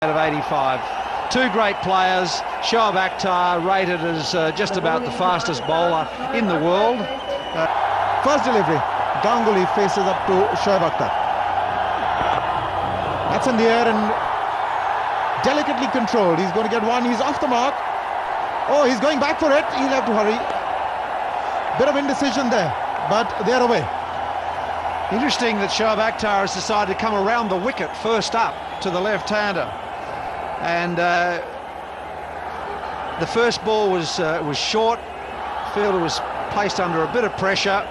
Out of 85. Two great players. Shoaib Akhtar rated as just about the fastest bowler in the world. First delivery, Ganguly faces up to Shoaib Akhtar. That's in the air and delicately controlled. He's going to get one. He's off the mark. Oh, he's going back for it. He'll have to hurry. Bit of indecision there, but they're away. Interesting that Shoaib Akhtar has decided to come around the wicket first up to the left-hander. And the first ball was short. Fielder was placed under a bit of pressure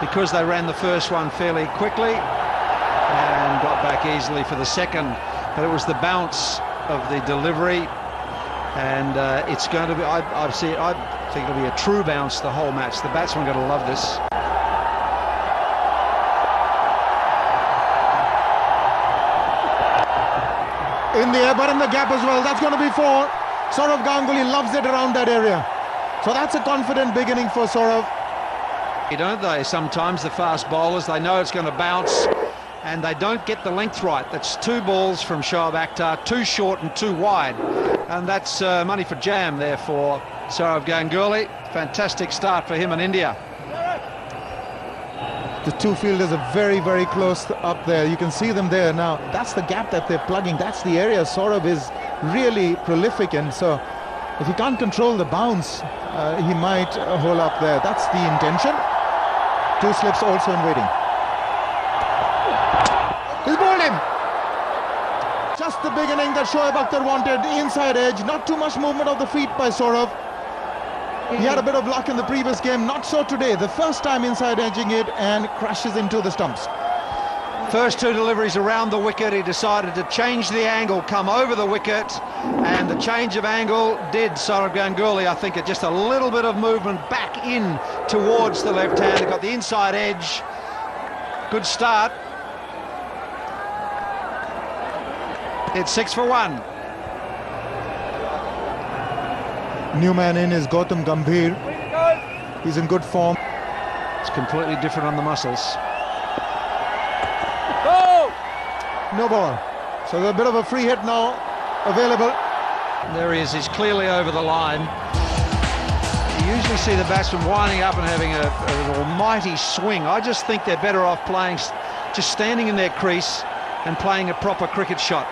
because they ran the first one fairly quickly and got back easily for the second. But it was the bounce of the delivery, and it's going to be. I think it'll be a true bounce the whole match. The batsmen are going to love this. In the air, but in the gap as well. That's going to be four. Sourav Ganguly loves it around that area. So that's a confident beginning for Sourav. Don't they? Sometimes the fast bowlers, they know it's going to bounce and they don't get the length right. That's two balls from Shoaib Akhtar, too short and too wide. And that's money for jam there for Sourav Ganguly. Fantastic start for him in India. The two fielders are very, very close up there. You can see them there now. That's the gap that they're plugging. That's the area Sourav is really prolific in. So if he can't control the bounce, he might hole up there. That's the intention. Two slips also in waiting. He's bowled him. Just the beginning that Shoaib Akhtar wanted. The inside edge. Not too much movement of the feet by Sourav. He had a bit of luck in the previous game, not so today. The first time inside edging it and crashes into the stumps. First two deliveries around the wicket, he decided to change the angle, come over the wicket, and the change of angle did Sourav Ganguly, I think, just a little bit of movement back in towards the left hand. He got the inside edge. Good start. It's 6 for 1. New man in is Gautam Gambhir. He's in good form. It's completely different on the muscles. No ball. So there's a bit of a free hit now available. There he is. He's clearly over the line. You usually see the batsman winding up and having an almighty swing. I just think they're better off playing, just standing in their crease and playing a proper cricket shot.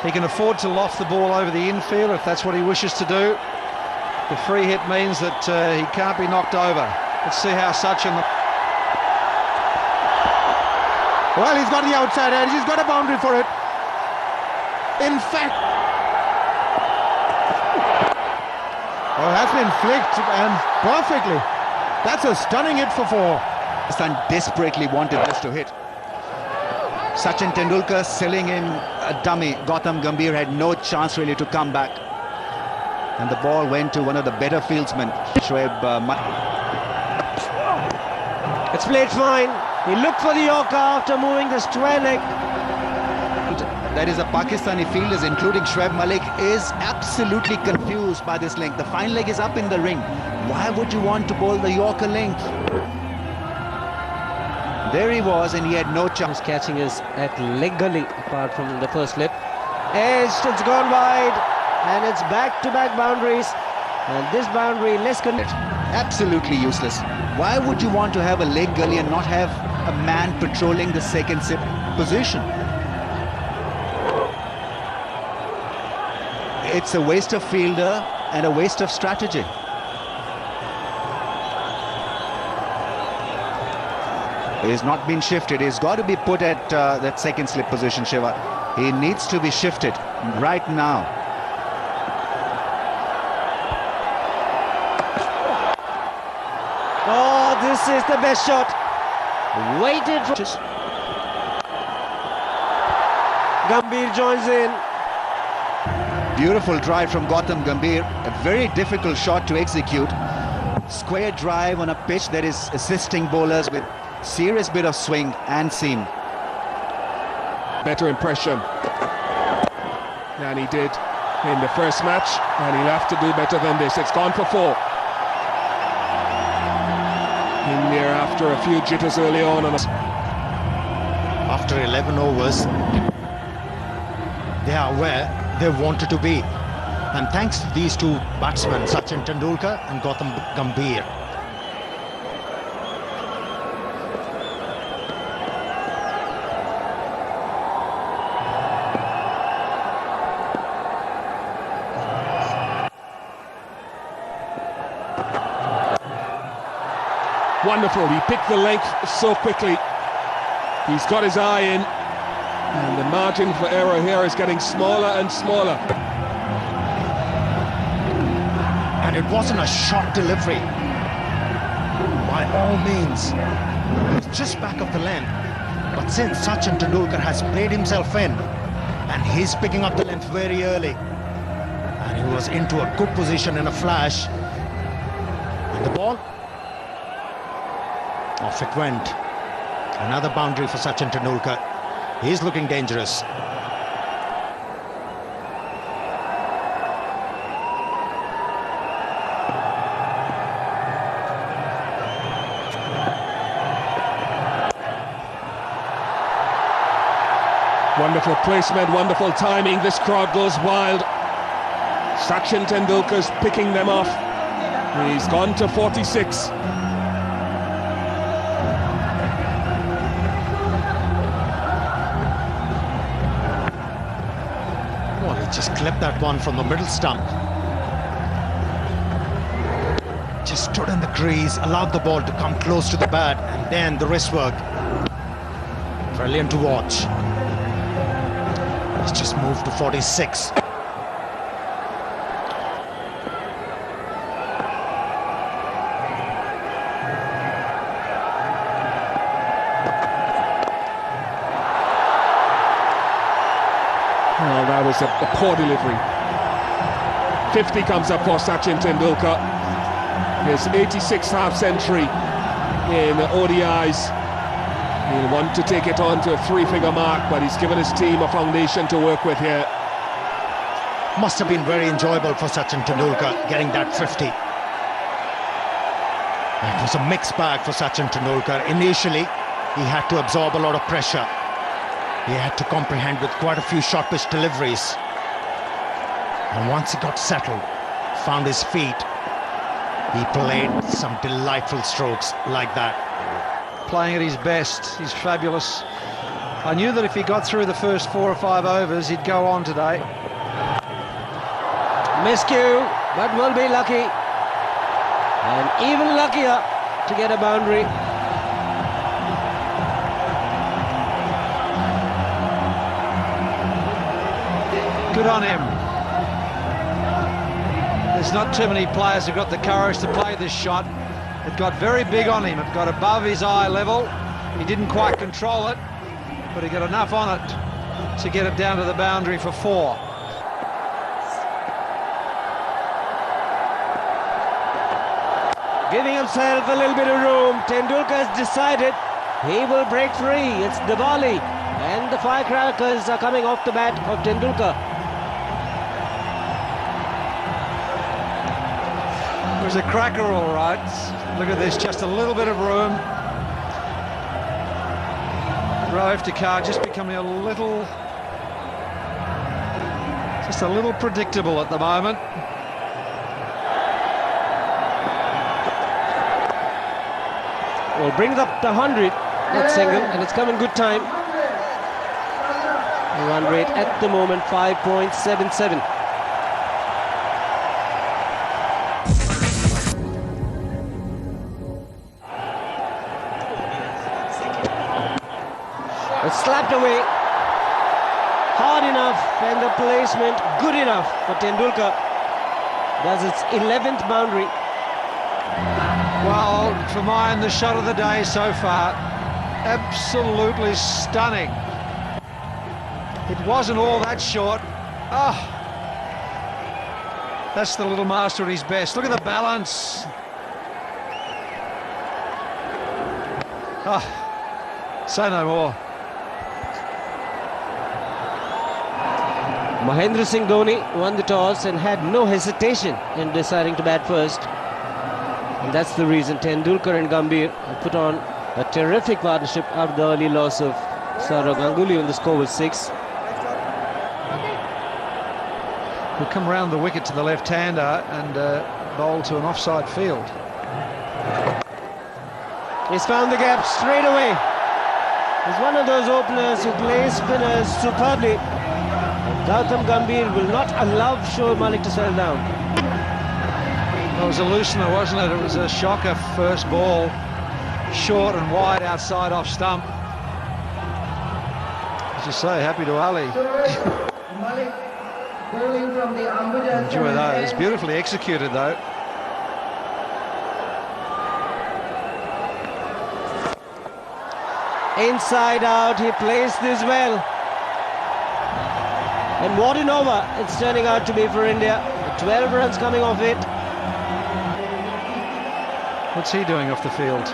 He can afford to loft the ball over the infield if that's what he wishes to do. The free hit means that he can't be knocked over. Let's see how Sachin... Well, he's got the outside edge. He's got a boundary for it. In fact... Oh, that's been flicked and perfectly. That's a stunning hit for four. Pakistan desperately wanted this to hit. Sachin Tendulkar selling in a dummy. Gautam Gambhir had no chance really to come back. And the ball went to one of the better fieldsmen, Shoaib. It's played fine. He looked for the Yorker after moving the square leg. That is, the Pakistani fielders, including Shoaib Malik, is absolutely confused by this length. The fine leg is up in the ring. Why would you want to bowl the Yorker length? There he was, and he had no chance. Catching is at leg gully, apart from the first slip. Edged, it's gone wide. And it's back-to-back boundaries, and this boundary less connected. Absolutely useless. Why would you want to have a leg gully and not have a man patrolling the second slip position? It's a waste of fielder and a waste of strategy. He's not been shifted. He's got to be put at that second slip position, Shiva. He needs to be shifted right now. Oh, this is the best shot. Waited for... Gambhir joins in. Beautiful drive from Gautam Gambhir. A very difficult shot to execute. Square drive on a pitch that is assisting bowlers with serious bit of swing and seam. Better impression than he did in the first match, and he'll have to do better than this. It's gone for four. In there after a few jitters early on. After 11 overs, they are where they wanted to be. And thanks to these two batsmen, Sachin Tendulkar and Gautam Gambhir. Wonderful, he picked the length so quickly. He's got his eye in, and the margin for error here is getting smaller and smaller. And it wasn't a short delivery. By all means, it was just back of the length. But since Sachin Tendulkar has played himself in, and he's picking up the length very early, and he was into a good position in a flash, and the ball, off it went. Another boundary for Sachin Tendulkar. He's looking dangerous. Wonderful placement, wonderful timing. This crowd goes wild. Sachin Tendulkar's picking them off. He's gone to 46. Just clipped that one from the middle stump. Just stood in the crease, allowed the ball to come close to the bat, and then the wrist work. Brilliant to watch. He's just moved to 46. Oh, that was a poor delivery. 50 comes up for Sachin Tendulkar. His 86th half-century in ODIs. He'll want to take it on to a three-figure mark, but he's given his team a foundation to work with here. Must have been very enjoyable for Sachin Tendulkar getting that 50. It was a mixed bag for Sachin Tendulkar. Initially, he had to absorb a lot of pressure. He had to comprehend with quite a few short pitch deliveries. And once he got settled, found his feet, he played some delightful strokes like that. Playing at his best, he's fabulous. I knew that if he got through the first 4 or 5 overs, he'd go on today. Miscue, but will be lucky. And even luckier to get a boundary. Good on him. There's not too many players who've got the courage to play this shot. It got very big on him. It got above his eye level. He didn't quite control it, but he got enough on it to get it down to the boundary for 4. Giving himself a little bit of room. Tendulkar has decided he will break free. It's Diwali, and the firecrackers are coming off the bat of Tendulkar. It was a cracker, all right. Look at this, just a little bit of room. Rove to car just becoming just a little predictable at the moment. Well, brings up the 100, that single, and it's come in good time. The run rate at the moment 5.77. It's slapped away. Hard enough, and the placement good enough for Tendulkar. Does its 11th boundary. Well, for mine, the shot of the day so far, absolutely stunning. It wasn't all that short. Oh, that's the little master at his best. Look at the balance. Oh, say no more. Mahendra Singh Dhoni won the toss and had no hesitation in deciding to bat first. And that's the reason Tendulkar and Gambhir put on a terrific partnership after the early loss of Sourav Ganguly when the score was 6. will come round the wicket to the left-hander and bowl to an offside field. He's found the gap straight away. He's one of those openers who plays spinners superbly. And Gautam Gambhir will not allow Shoaib Malik to settle down. Well, it was a loosener, wasn't it? It was a shocker first ball. Short and wide outside off stump. As you say, happy to Ali. Enjoy those. Beautifully executed though. Inside out, he plays this well. And what an over it's turning out to be for India. 12 runs coming off it. What's he doing off the field?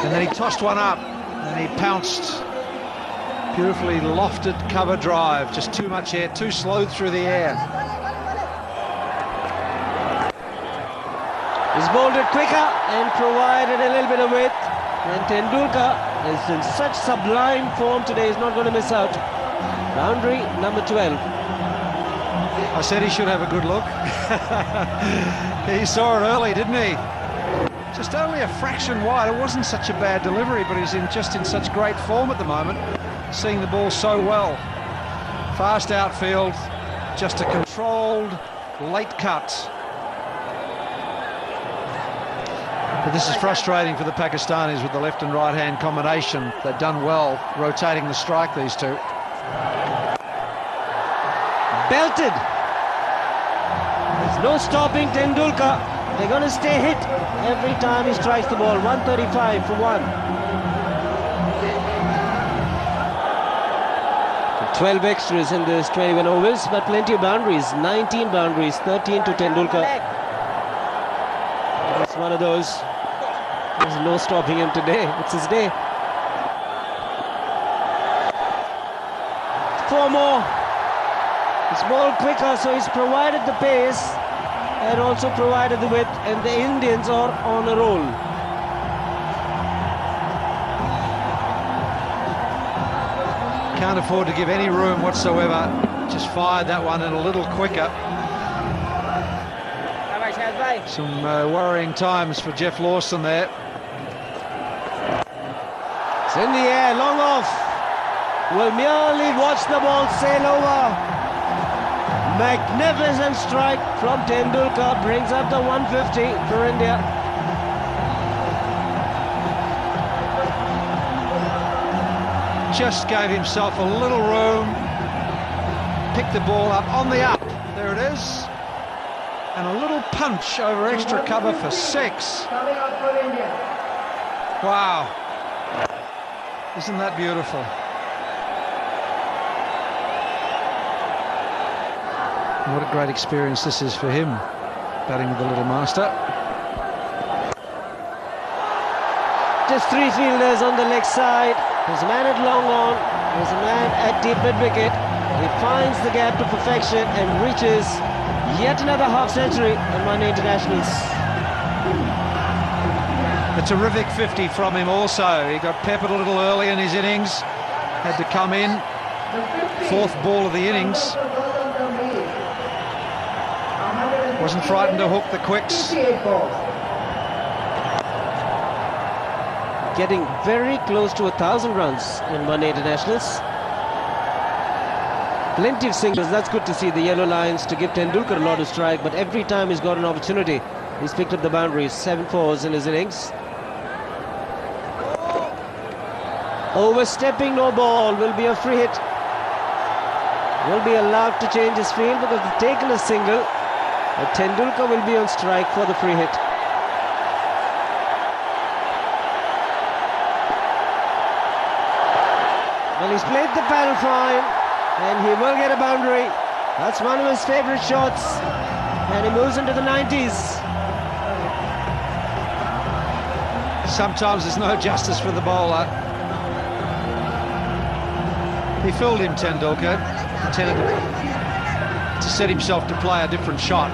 And then he tossed one up and he pounced. Beautifully lofted cover drive, just too much air, too slow through the air. He's bowled it quicker and provided a little bit of width. And Tendulkar is in such sublime form today, he's not going to miss out. Boundary number 12. I said he should have a good look. He saw it early, didn't he? Just only a fraction wide. It wasn't such a bad delivery, but he's just in such great form at the moment, seeing the ball so well. Fast outfield, just a controlled late cut. But this is frustrating for the Pakistanis with the left and right hand combination. They've done well rotating the strike, these two. Belted. There's no stopping Tendulkar. They're going to stay hit every time he strikes the ball. 135 for one. 12 extras in this 21 overs, but plenty of boundaries. 19 boundaries, 13 to Tendulkar. It's one of those. There's no stopping him today. It's his day. 4 more. He's bowled quicker, so he's provided the pace and also provided the width, and the Indians are on a roll. Can't afford to give any room whatsoever. Just fired that one in a little quicker. Some worrying times for Jeff Lawson there. It's in the air, long off. Will merely watch the ball sail over. Magnificent strike from Tendulkar brings up the 150 for India. Just gave himself a little room, picked the ball up on the up. There it is. And a little punch over extra cover for 6. Wow. Isn't that beautiful? What a great experience this is for him, batting with the little master. Just 3 fielders on the leg side. There's a man at long on, there's a man at deep mid-wicket. He finds the gap to perfection and reaches yet another half-century on One Day Internationals. A terrific 50 from him also. He got peppered a little early in his innings, had to come in. 4th ball of the innings. Wasn't frightened to hook the quicks. Getting very close to 1,000 runs in One Day Internationals. Plenty of singles, that's good to see. The yellow lines to give Tendulkar a lot of strike, but every time he's got an opportunity, he's picked up the boundaries. 7 fours in his innings. Overstepping, no ball, will be a free hit. Will be allowed to change his field because they've taken a single. But Tendulkar will be on strike for the free hit. Well, he's played the paddle fine, and he will get a boundary. That's one of his favourite shots, and he moves into the 90s. Sometimes there's no justice for the bowler. He fooled him, Tendulkar, intending to set himself to play a different shot.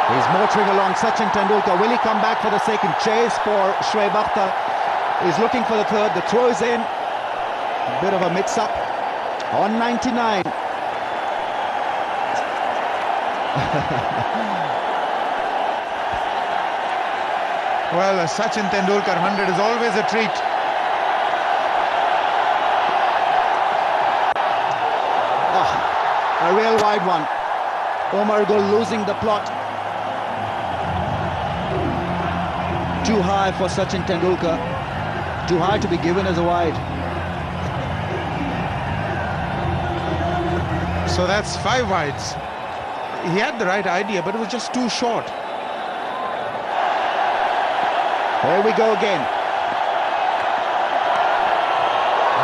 He's motoring along, Sachin Tendulkar. Will he come back for the second chase for Shoaib Akhtar? He's looking for the third. The throw is in. Bit of a mix-up on 99. Well, a Sachin Tendulkar 100 is always a treat. A real wide one. Omar Gul losing the plot. Too high for Sachin Tendulkar. Too high to be given as a wide. So that's 5 wides. He had the right idea, but it was just too short. Here we go again.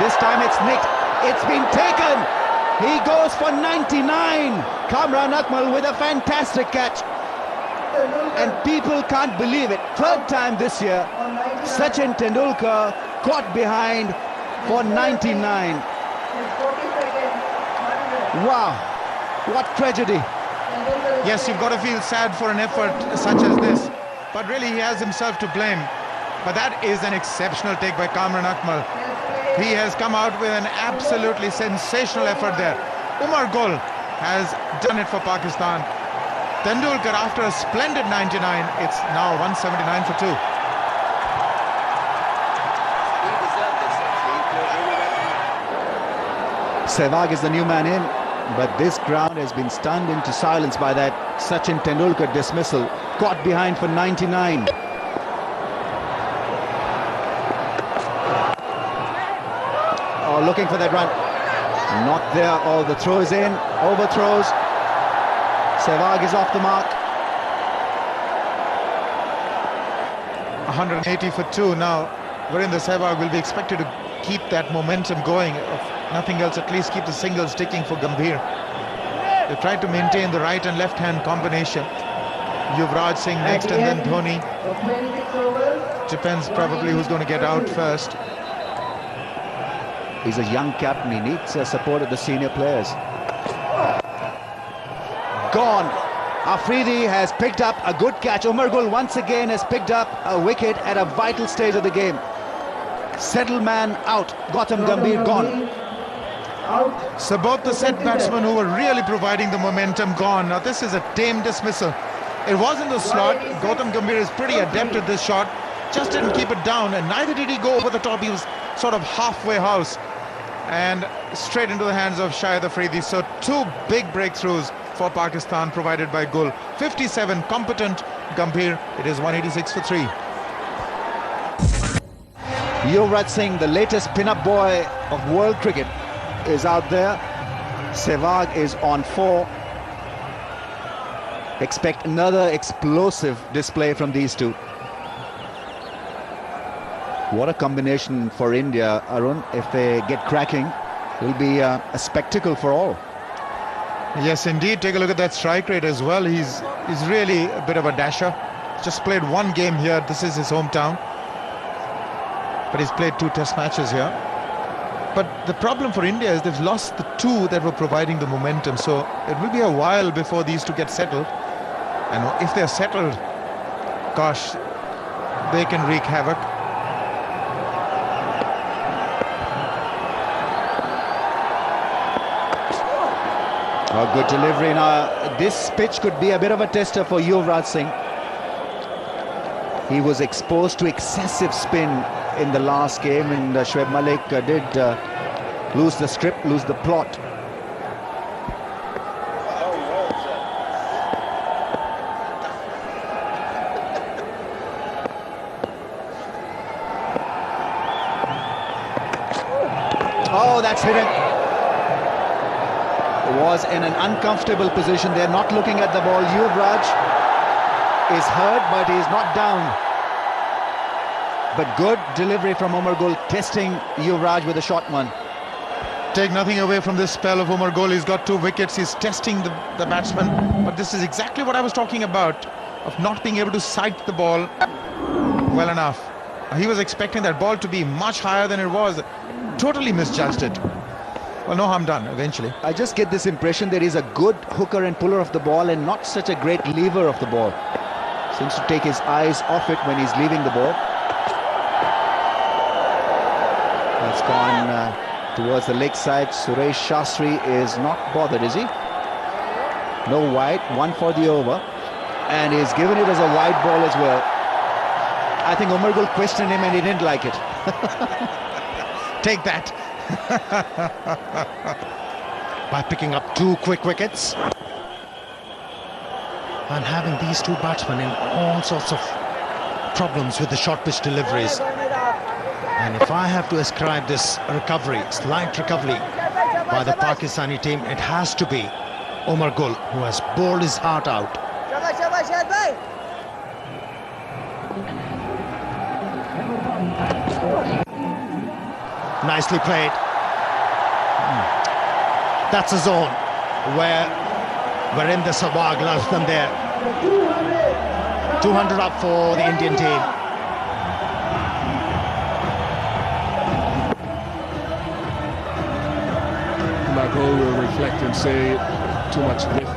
This time it's nicked. It's been taken. He goes for 99. Kamran Akmal with a fantastic catch. And people can't believe it. Third time this year, Sachin Tendulkar caught behind for 99. Wow, what tragedy. Yes, you've got to feel sad for an effort such as this. But really, he has himself to blame. But that is an exceptional take by Kamran Akmal. He has come out with an absolutely sensational effort there. Umar Gul has done it for Pakistan. Tendulkar, after a splendid 99, it's now 179 for 2. Sehwag is the new man in, but this ground has been stunned into silence by that Sachin Tendulkar dismissal. Caught behind for 99. Oh, looking for that run. Not there. Oh, the throw is in. Overthrows. Sehwag is off the mark. 180 for 2 now. Virendra Sehwag will be expected to keep that momentum going. If nothing else, at least keep the singles ticking for Gambhir. They tried to maintain the right and left hand combination. Yuvraj Singh next and then Dhoni. Depends probably who's going to get out first. He's a young captain. He needs support of the senior players. Gone. Afridi has picked up a good catch. Umar Gul once again has picked up a wicket at a vital stage of the game. Settled man out. Gautam Gambhir gone. So both the set batsmen who were really providing the momentum gone. Now this is a tame dismissal. It was in the slot. Gautam Gambhir is pretty adept at this shot. Just didn't keep it down, and neither did he go over the top. He was sort of halfway house and straight into the hands of Shahid Afridi. So 2 big breakthroughs for Pakistan provided by Gul. 57 competent Gambhir. It is 186 for 3. Yuvraj Singh, the latest pin-up boy of world cricket, is out there. Sehwag is on 4. Expect another explosive display from these two. What a combination for India, Arun. If they get cracking, it will be a spectacle for all. Yes, indeed. Take a look at that strike rate as well. He's really a bit of a dasher. Just played 1 game here. This is his hometown. But he's played 2 test matches here. But the problem for India is they've lost the 2 that were providing the momentum. So it will be a while before these 2 get settled. And if they're settled, gosh, they can wreak havoc. Oh, good delivery. Now, this pitch could be a bit of a tester for Yuvraj Singh. He was exposed to excessive spin in the last game, and Shoaib Malik did lose the strip, lose the plot. Oh, that's hidden. Was in an uncomfortable position. They're not looking at the ball. Yuvraj is hurt, but he is not down. But good delivery from Umar Gul, testing Yuvraj with a short one. Take nothing away from this spell of Umar Gul. He's got 2 wickets. He's testing the batsman. But this is exactly what I was talking about, of not being able to sight the ball well enough. He was expecting that ball to be much higher than it was. Totally misjudged it. Well, no harm done eventually. I just get this impression that he's a good hooker and puller of the ball and not such a great lever of the ball. Seems to take his eyes off it when he's leaving the ball. That's gone Towards the leg side, Suresh Shastri is not bothered, is he? No wide, one for the over. And he's given it as a wide ball as well. I think Umar Gul questioned him and he didn't like it. Take that. By picking up 2 quick wickets. And having these 2 batsmen in all sorts of problems with the short pitch deliveries. And if I have to ascribe this recovery, slight recovery by the Pakistani team, it has to be Umar Gul, who has bowled his heart out. Nicely played. That's a zone where we're in the Sehwag loves them there. 200 up for the Indian team. Umar will reflect and say too much width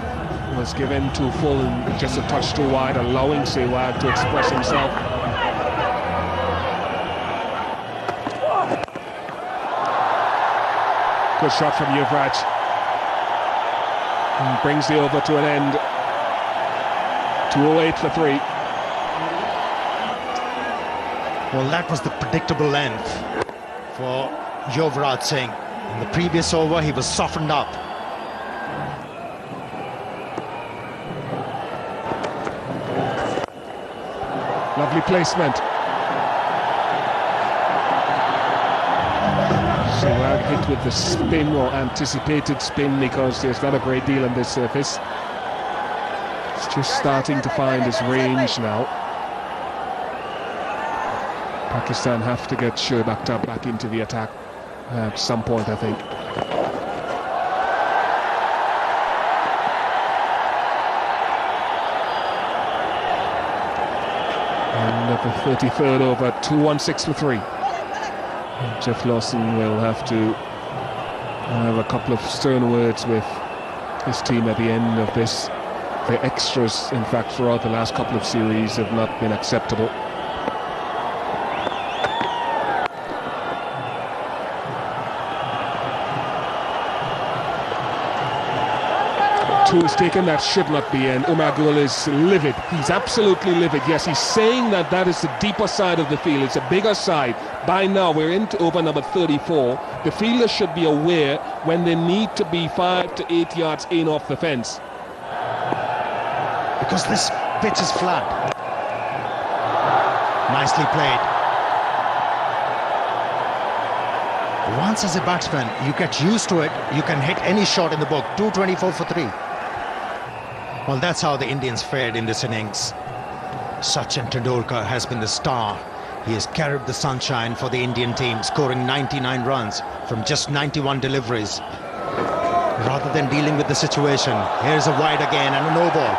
was given, too full and just a touch too wide, allowing Sehwag to express himself. Good shot from Yuvraj. And brings the over to an end. 208 for 3. Well, that was the predictable length for Yuvraj Singh. In the previous over, he was softened up. Lovely placement. Sehwag hit with the spin, or anticipated spin, because there's not a great deal on this surface. It's just starting to find his range now. Pakistan have to get Shoaib Akhtar back into the attack at some point, I think. And at the 33rd over, 216 for 3. Jeff Lawson will have to have a couple of stern words with his team at the end of this. The extras, in fact, throughout the last couple of series have not been acceptable. Two is taken, that should not be, and Umar Gul is livid. He's absolutely livid. Yes, he's saying that that is the deeper side of the field. It's a bigger side. By now, we're into over number 34. The fielders should be aware when they need to be 5 to 8 yards in off the fence. Because this pitch is flat. Nicely played. Once as a batsman, you get used to it, you can hit any shot in the book. 224 for 3. Well, that's how the Indians fared in this innings. Sachin Tendulkar has been the star. He has carried the sunshine for the Indian team, scoring 99 runs from just 91 deliveries. Rather than dealing with the situation, here's a wide again and a no ball.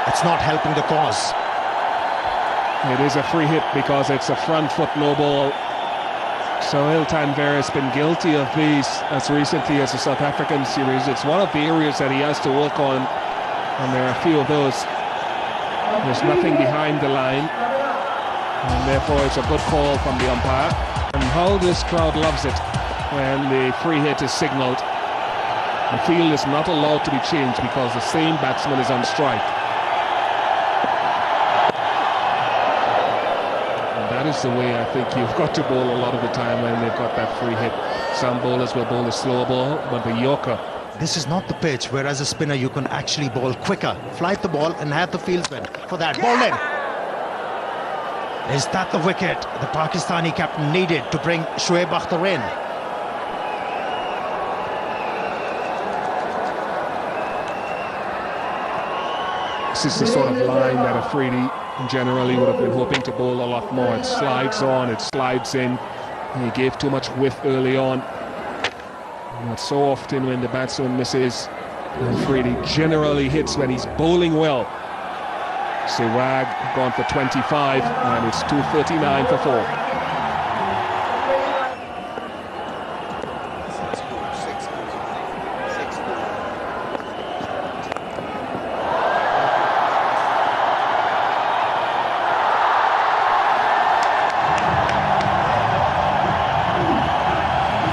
It's not helping the cause. It is a free hit because it's a front foot no ball. Sohail Tanvir has been guilty of these as recently as the South African series. It's one of the areas that he has to work on, and there are a few of those. There's nothing behind the line, and therefore it's a good call from the umpire. And how this crowd loves it when the free hit is signalled. The field is not allowed to be changed because the same batsman is on strike. That is the way I think you've got to bowl a lot of the time when they've got that free hit. Some bowlers will bowl a slow ball, but the Yorker. This is not the pitch where as a spinner you can actually bowl quicker. Flight the ball and have the fieldsman for that. Ball in. Is that the wicket the Pakistani captain needed to bring Shoaib Akhtar in? This is the sort of line that Afridi generally would have been hoping to bowl a lot more. It slides on, it slides in. He gave too much width early on. Not so often when the batsman misses. Afridi generally hits when he's bowling well. Sehwag gone for 25 and it's 239 for 4.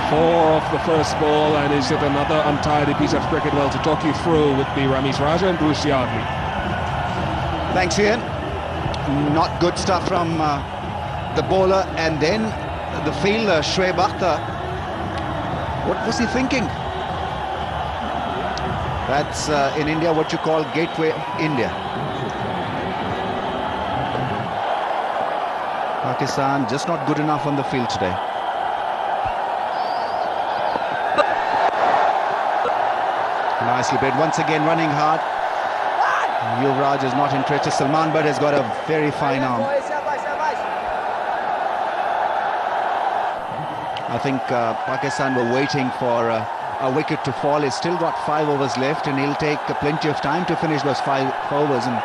4 off the first ball, and is it another untidy piece of cricket? Well, to talk you through would be Ramesh Raja and Bruce Yardley. Thanks, Ian. Not good stuff from the bowler, and then the fielder, Shoaib Akhtar. What was he thinking? That's in India what you call Gateway India. Pakistan just not good enough on the field today. Nicely played, once again running hard. Yuvraj is not interested. Salman Butt has got a very fine arm. I think Pakistan were waiting for a wicket to fall. He's still got 5 overs left, and he'll take plenty of time to finish those 5 overs. And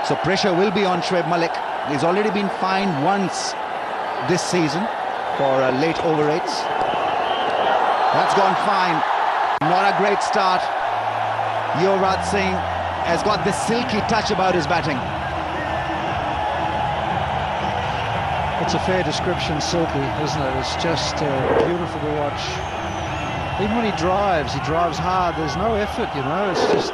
so pressure will be on Shoaib Malik. He's already been fined once this season for late over rates. That's gone fine. Not a great start. Yuvraj Singh has got this silky touch about his batting. It's a fair description, silky, isn't it? It's just beautiful to watch. Even when he drives hard. There's no effort, you know. It's just...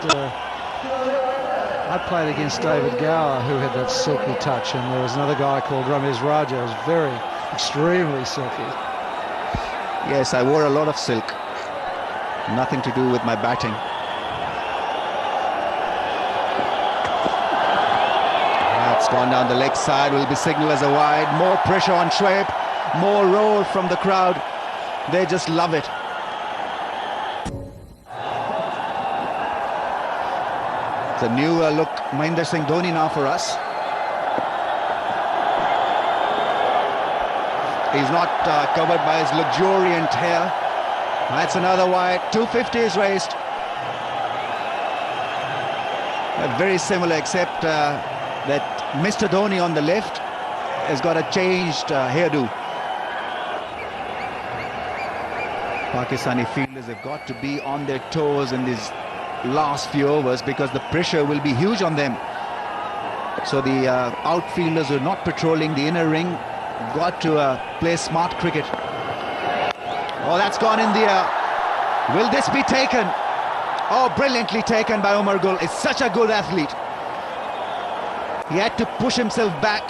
I played against David Gower, who had that silky touch, and there was another guy called Ramesh Raja, who was extremely silky. Yes, I wore a lot of silk. Nothing to do with my batting. That's gone down the leg side, will be signalled as a wide. More pressure on Shoaib, more roar from the crowd. They just love it. It's a new look, Mahendra Singh Dhoni now for us. He's not covered by his luxuriant hair. That's another wide. 250 is raised. Very similar, except that Mr. Dhoni on the left has got a changed hairdo. Pakistani fielders have got to be on their toes in these last few overs, because the pressure will be huge on them. So the outfielders who are not patrolling the inner ring got to play smart cricket. Oh, that's gone in the air. Will this be taken? Oh, brilliantly taken by Umar Gul. Is such a good athlete. He had to push himself back,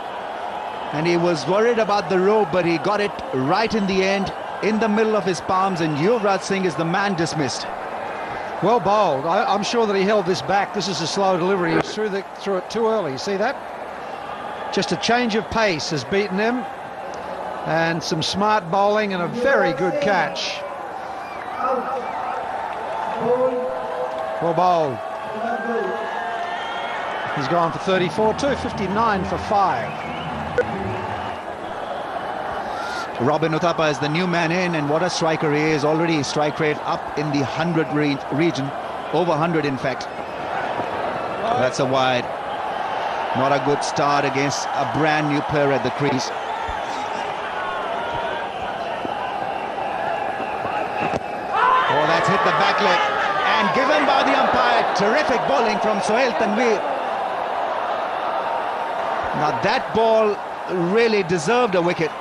and he was worried about the rope, but he got it right in the end, in the middle of his palms, and Yuvraj Singh is the man dismissed. Well bowled. I'm sure that he held this back. This is a slow delivery. He was through it too early. You see that? Just a change of pace has beaten him, and some smart bowling and a very good catch. Well bowled. He's gone for 34, 259 for 5. Robin Uthappa is the new man in, and what a striker he is. Already strike rate up in the 100 region, over 100 in fact. That's a wide. Not a good start against a brand new player at the crease. Oh, that's hit the back leg and given by the umpire. Terrific bowling from Sohail Tanveer. Now that ball really deserved a wicket.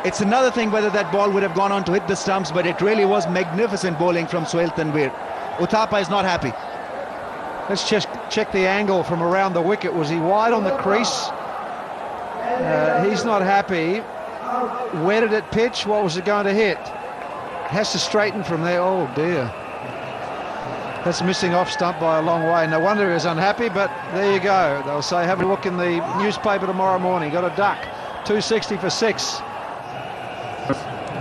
It's another thing whether that ball would have gone on to hit the stumps, but it really was magnificent bowling from Sohail Tanveer. Uthappa is not happy. Let's just check the angle from around the wicket. Was he wide on the crease? He's not happy. Where did it pitch? What was it going to hit? It has to straighten from there. Oh dear. That's missing off stump by a long way. No wonder he was unhappy, but there you go. They'll say, have a look in the newspaper tomorrow morning. Got a duck. 260 for 6.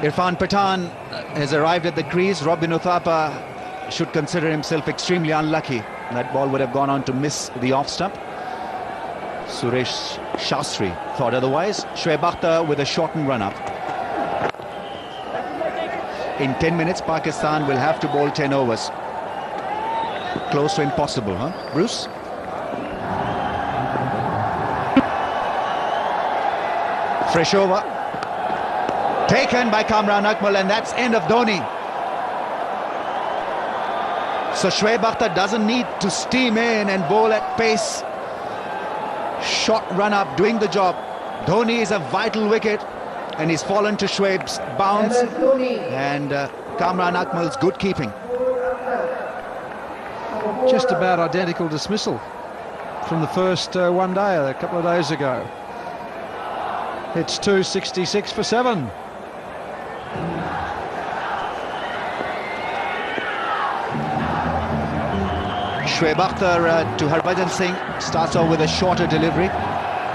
Irfan Pathan has arrived at the crease. Robin Uthappa should consider himself extremely unlucky. That ball would have gone on to miss the off stump. Suresh Shastri thought otherwise. Shoaib Akhtar with a shortened run-up. In 10 minutes, Pakistan will have to bowl 10 overs. Close to impossible, huh, Bruce? Fresh over. Taken by Kamran Akmal, and that's end of Dhoni. So Shoaib Akhtar doesn't need to steam in and bowl at pace. Short run up, doing the job. Dhoni is a vital wicket. and he's fallen to Shoaib's bounce and Kamran Akmal's good keeping. Just about identical dismissal from the first one day, a couple of days ago. It's 266 for 7. Shoaib Akhtar to Harbhajan Singh, starts off with a shorter delivery,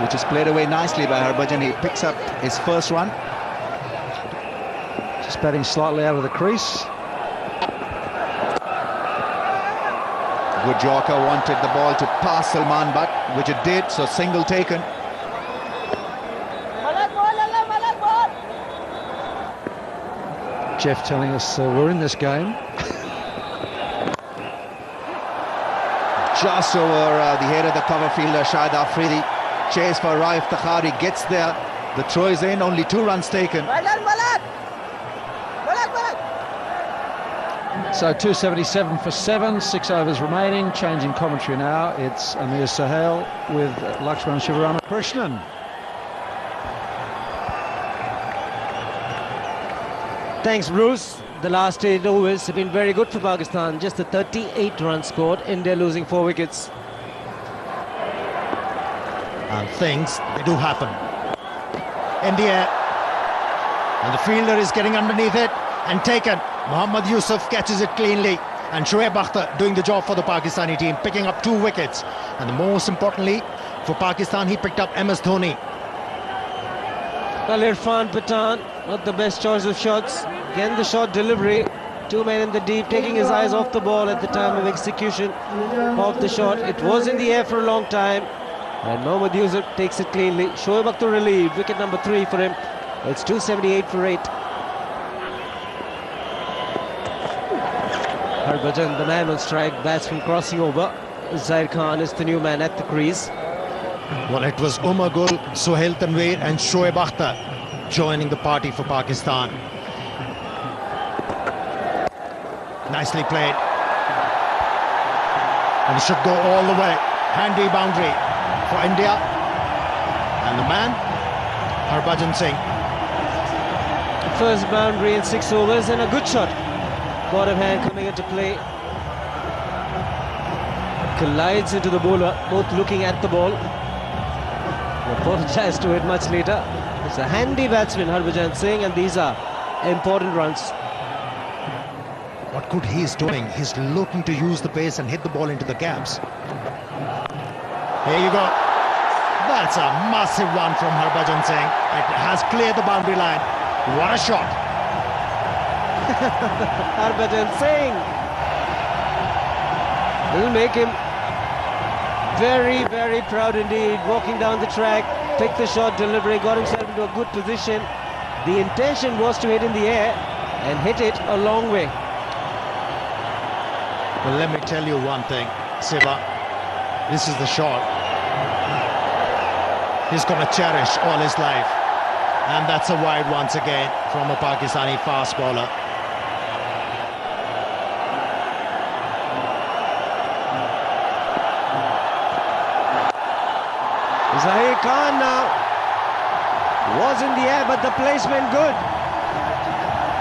which is played away nicely by Harbhajan. He picks up his first run. Just batting slightly out of the crease. Good Yorker, wanted the ball to pass Salman Butt, which it did, so single taken. Jeff telling us we're in this game. Just over the head of the cover fielder, Shahid Afridi. Chase for Raif Takhari, gets there. The throw is in, only 2 runs taken. So 277 for 7, 6 overs remaining. Changing commentary now. It's Amir Sahel with Lakshman Shivaramakrishnan. Thanks, Bruce. The last 8 overs have been very good for Pakistan. Just a 38 runs scored. India losing 4 wickets. And things, they do happen. In the air. And the fielder is getting underneath it and taken. Mohammad Yusuf catches it cleanly. And Shoaib Akhtar doing the job for the Pakistani team, picking up 2 wickets. And the most importantly, for Pakistan, he picked up MS Dhoni. Well, Irfan Pathan, not the best choice of shots. Again, the short delivery. 2 men in the deep, taking his eyes off the ball at the time of execution of the shot. It was in the air for a long time. And Mohammad Yusuf takes it cleanly. Shoaib Akhtar relieved. Wicket number 3 for him. It's 278 for 8. Harbhajan, the man on strike, batsman crossing over. Zaid Khan is the new man at the crease. Well, it was Umar Gul, Sohail Tanveer and Shoaib Akhtar joining the party for Pakistan. Nicely played. And it should go all the way. Handy boundary for India. And the man, Harbhajan Singh. First boundary in 6 overs and a good shot. Bottom hand coming into play. Collides into the bowler, both looking at the ball. Apologise to it much later. It's a handy batsman, Harbhajan Singh, and these are important runs. What good he is doing. He's looking to use the pace and hit the ball into the gaps. Here you go. That's a massive one from Harbhajan Singh. It has cleared the boundary line. What a shot. Harbhajan Singh will make him very, very proud indeed. Walking down the track, picked the shot delivery, got himself into a good position. The intention was to hit in the air and hit it a long way. Well, let me tell you one thing, Siva. This is the shot he's going to cherish all his life. And that's a wide once again from a Pakistani fast bowler. Zahir Khan now was in the air, but the placement good.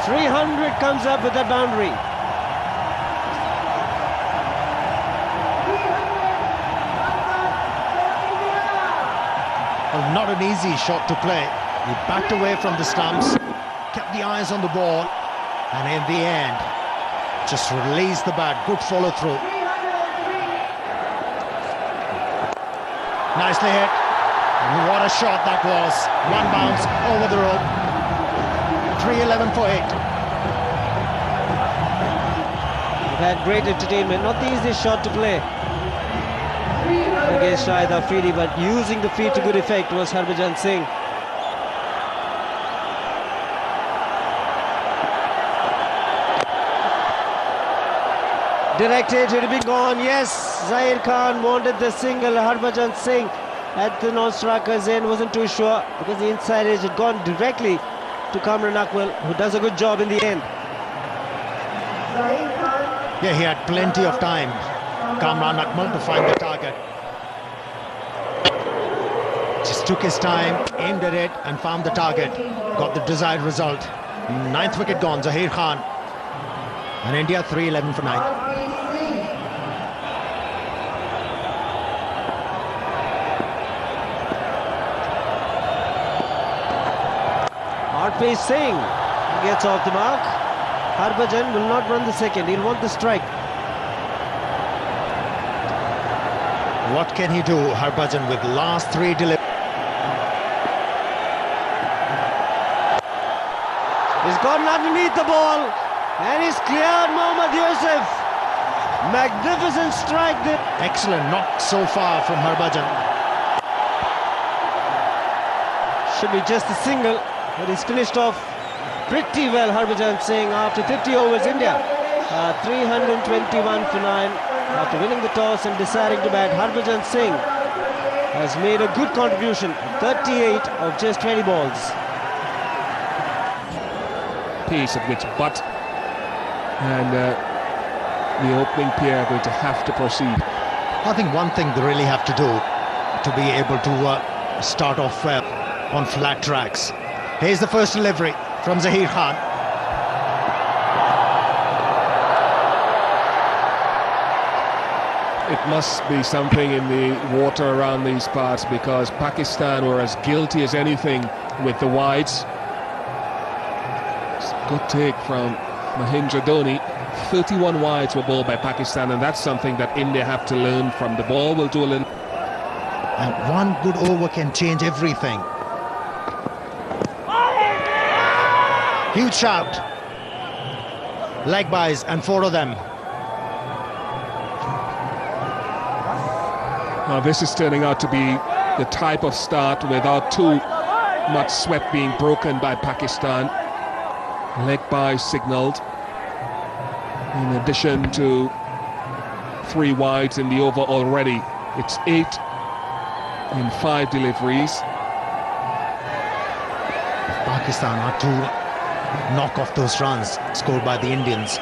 300 comes up with that boundary. Well, not an easy shot to play. He backed away from the stumps, kept the eyes on the ball, and in the end, just released the bat. Good follow through. Nicely hit. What a shot that was. 1 bounce over the rope. 311 for 8. They've had great entertainment. Not the easiest shot to play against Shahid Afridi, but using the feet to good effect was Harbhajan Singh. Directed, it had been gone. Yes, Zahir Khan wanted the single. Harbhajan Singh at the non-striker's end wasn't too sure because the inside edge had gone directly to Kamran Akmal, who does a good job in the end. Yeah, he had plenty of time, Kamran Akmal, to find the target. Just Just took his time, aimed at it and found the target. Got the desired result. 9th wicket gone, Zaheer Khan. And India 3-11 for 9. Harpreet Singh gets off the mark. Harbhajan will not run the second, he'll want the strike. What can he do, Harbhajan, with last 3 deliveries? He's gotten underneath the ball and he's cleared Mohammad Yusuf. Magnificent strike there. Excellent knock so far from Harbhajan. Should be just a single, but he's finished off pretty well, Harbhajan Singh, after 50 overs. India 321 for 9 after winning the toss and deciding to bat. Harbhajan Singh has made a good contribution, 38 of just 20 balls. Pace at which Butt and the opening pair are going to have to proceed. I think one thing they really have to do to be able to start off on flat tracks. Here's the first delivery from Zaheer Khan. It must be something in the water around these parts, because Pakistan were as guilty as anything with the wides. Good take from Mahindra Dhoni. 31 wides were bowled by Pakistan, and that's something that India have to learn from. The ball will do a little. And one good over can change everything. Huge shout. Leg byes and 4 of them. Now this is turning out to be the type of start without too much sweat being broken by Pakistan. Leg bye signalled, in addition to 3 wides in the over already. It's 8 in 5 deliveries. Pakistan are to knock off those runs scored by the Indians.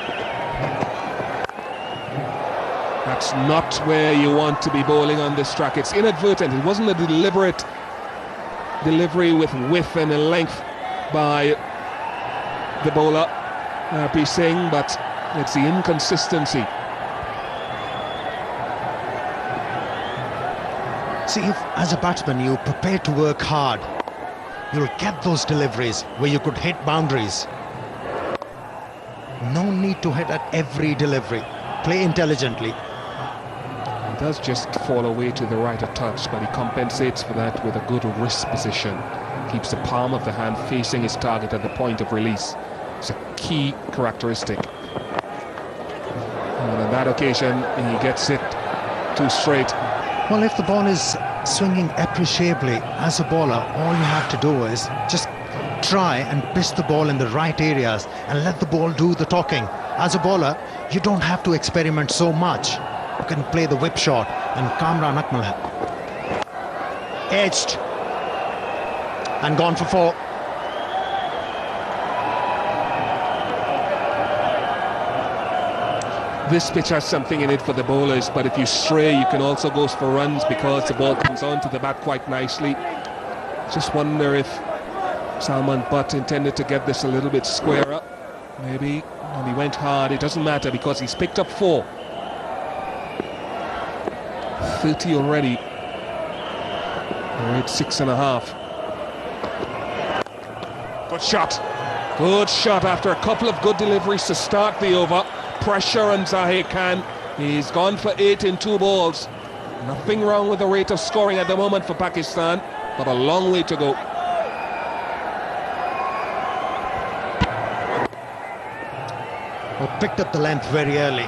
That's not where you want to be bowling on this track. It's inadvertent. It wasn't a deliberate delivery with width and length by the bowler, Harpreet Singh, but it's the inconsistency. See, if as a batsman you prepare to work hard, you'll get those deliveries where you could hit boundaries. No need to hit at every delivery. Play intelligently. He does just fall away to the right a touch, but he compensates for that with a good wrist position. Keeps the palm of the hand facing his target at the point of release. It's a key characteristic. And on that occasion, he gets it too straight. Well, if the ball is swinging appreciably as a bowler, all you have to do is just try and pitch the ball in the right areas and let the ball do the talking. As a bowler, you don't have to experiment so much. You can play the whip shot, and Kamran Akmal edged and gone for 4. This pitch has something in it for the bowlers, but if you stray, you can also go for runs because the ball comes onto the bat quite nicely. Just wonder if Salman Butt intended to get this a little bit squarer, maybe, and he went hard. It doesn't matter because he's picked up 4. 30 already. We're at 6.5. Good shot. Good shot after a couple of good deliveries to start the over. Pressure on Zaheer Khan. He's gone for 8 in 2 balls. Nothing wrong with the rate of scoring at the moment for Pakistan, but a long way to go. Well, picked up the length very early.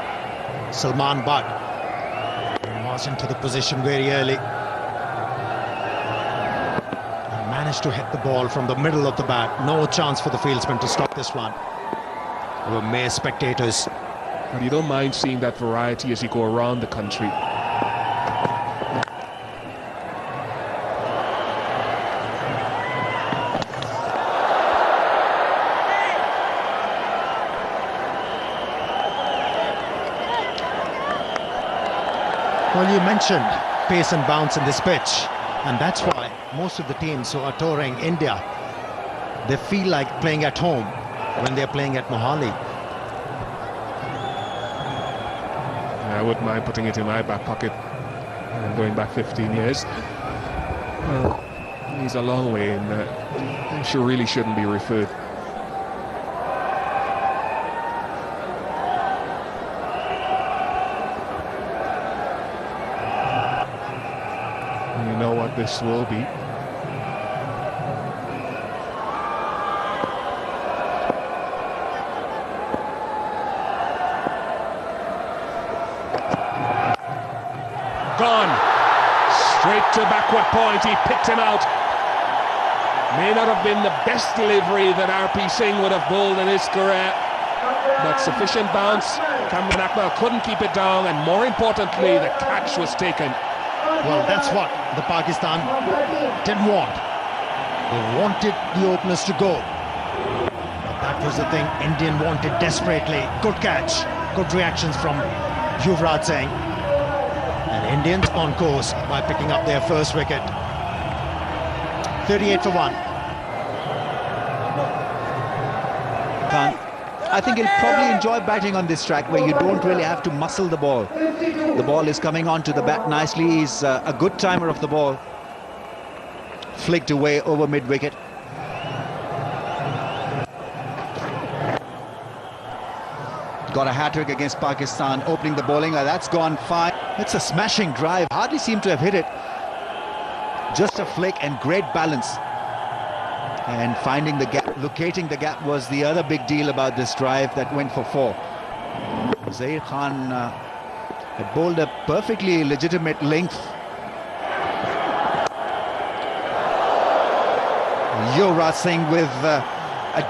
Salman Butt was into the position very early. And managed to hit the ball from the middle of the bat. No chance for the fieldsman to stop this one. There were mere spectators. And you don't mind seeing that variety as you go around the country. Well, you mentioned pace and bounce in this pitch. And that's why most of the teams who are touring India, they feel like playing at home when they're playing at Mohali. I wouldn't mind putting it in my back pocket and going back 15 years. Well, he's a long way and I'm sure really shouldn't be referred. You know what this will be. Gone. Straight to backward point. He picked him out. May not have been the best delivery that RP Singh would have bowled in his career, but sufficient bounce. Cameron Akmal couldn't keep it down, and more importantly, the catch was taken. Well, that's what the Pakistan didn't want. They wanted the openers to go. But that was the thing Indian wanted desperately. Good catch, good reactions from Yuvraj Singh. And Indians on course by picking up their first wicket. 38 for 1. Khan, I think he'll probably enjoy batting on this track where you don't really have to muscle the ball. The ball is coming onto the bat nicely. He's a good timer of the ball. Flicked away over mid-wicket. Got a hat-trick against Pakistan, opening the bowling. That's gone fine. It's a smashing drive. Hardly seemed to have hit it. Just a flick and great balance. And finding the gap, locating the gap was the other big deal about this drive that went for 4. Zair Khan had bowled a perfectly legitimate length. Yuvraj Singh with a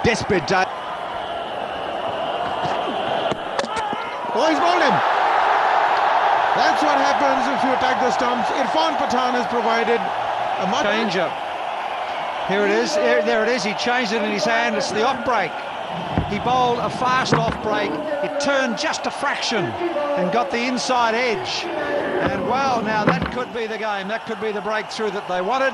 desperate dive. Oh, he's bowled him. That's what happens if you attack the stumps. Irfan Pathan has provided a much Changer. Here it is. There it is. He changed it in his hand. It's the off break. He bowled a fast off break. It turned just a fraction and got the inside edge. And wow, now that could be the game. That could be the breakthrough that they wanted.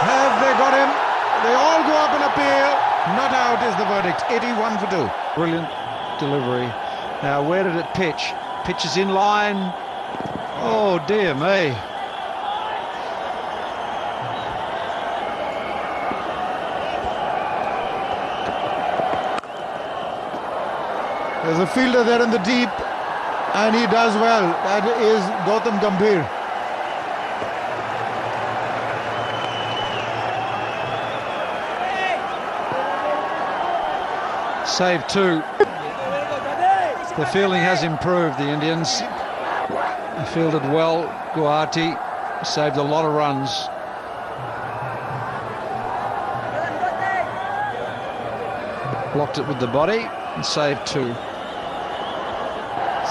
Have they got him? They all go up in appeal. Not out is the verdict. 81 for 2. Brilliant delivery. Now, where did it pitch? Pitches in line. Oh, dear me. There's a fielder there in the deep, and he does well. That is Gautam Gambhir. Save 2. The fielding has improved, the Indians. They fielded well. Guwahati saved a lot of runs. Blocked it with the body and saved 2.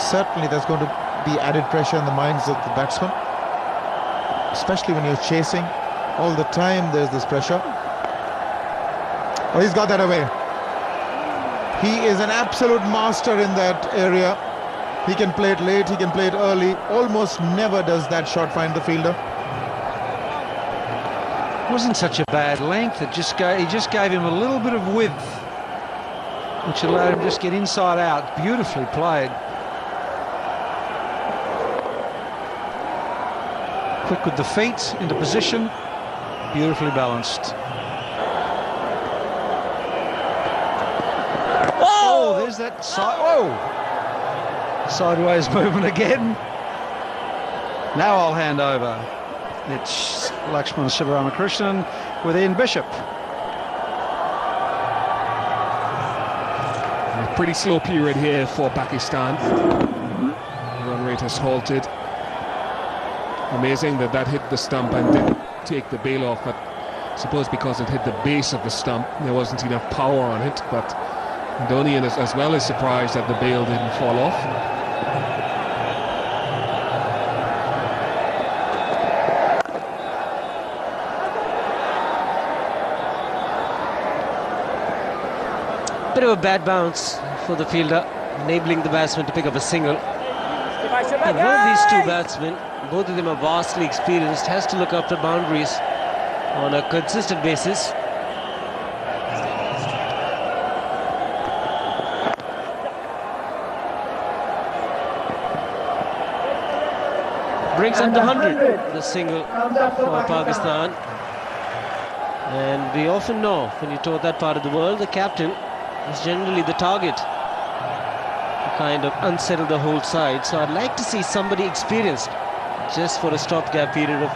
Certainly there's going to be added pressure in the minds of the batsmen, especially when you're chasing all the time. There's this pressure. Oh, he's got that away. He is an absolute master in that area. He can play it late, he can play it early. Almost never does that shot find the fielder. It wasn't such a bad length. He just gave him a little bit of width, which allowed him to just get inside out. Beautifully played. Quick with the feet, into position. Beautifully balanced. Oh, there's that sideways movement again. Now I'll hand over. It's Lakshman Sivaramakrishnan with Ian Bishop. A pretty slow period here for Pakistan. Run rate has halted. Amazing that hit the stump and didn't take the bail off, but I suppose because it hit the base of the stump, there wasn't enough power on it. But Dhoni as well is surprised that the bail didn't fall off. Bit of a bad bounce for the fielder. enabling the batsman to pick up a single. And one of these two batsmen, both of them are vastly experienced, has to look after boundaries on a consistent basis. Brings up the 100, the single for Pakistan. And we often know, when you tour that part of the world, the captain is generally the target to kind of unsettle the whole side. So I'd like to see somebody experienced just for a stopgap period of